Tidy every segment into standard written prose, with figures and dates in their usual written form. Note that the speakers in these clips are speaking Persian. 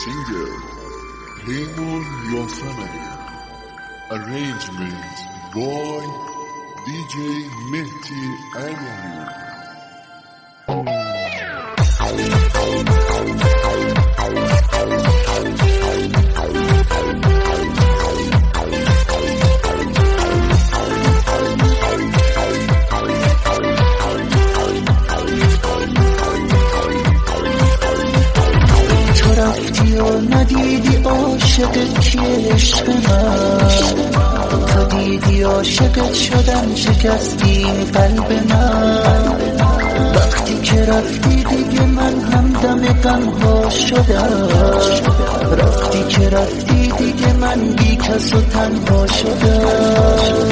singer Raymond Yasamani. Arrangement by DJ Mehdi Amani. ندیدی عاشقت کیه عشق من، تا دیدی عاشقت شدم شکستی این قلب من. وقتی که رفتی دیگه من همدم غم ها شدم، رفتی که رفتی دیگه من بی کس و تنها شدم.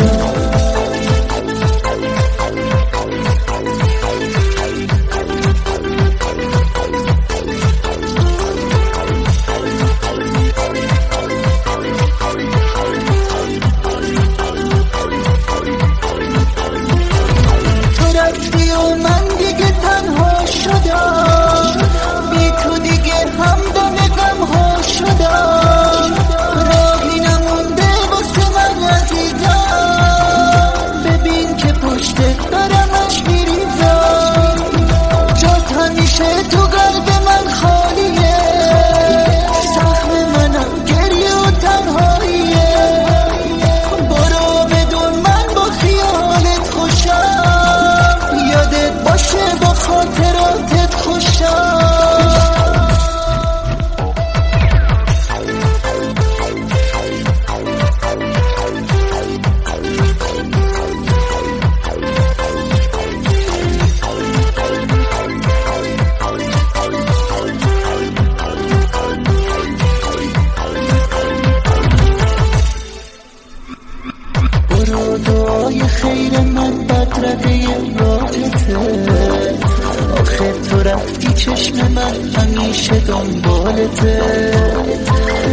خیر من بدرقه راحته، آخه تو رفتی چشم من همیشه دنبالته،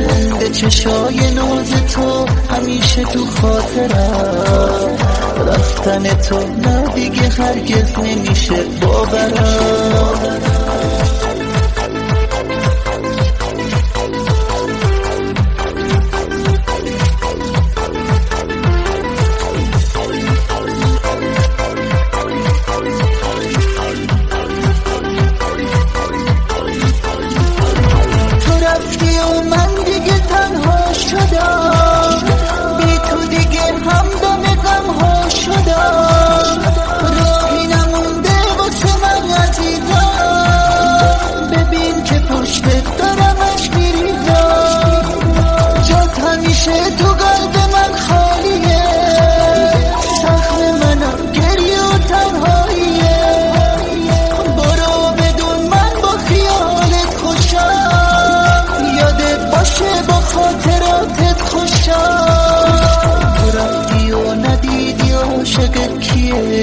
مونده چشای ناز تو همیشه تو خاطرم، رفتن تو نه دیگه هرگز نمیشه باورم.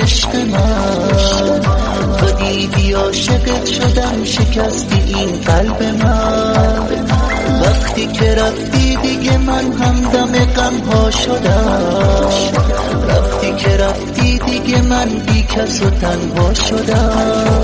عشق من تو دیدی عاشقت شدم شکستی این قلب من، وقتی که رفتی دیگه من همدم غم ها شدم، رفتی که رفتی دیگه من بی کس و تنها شدم.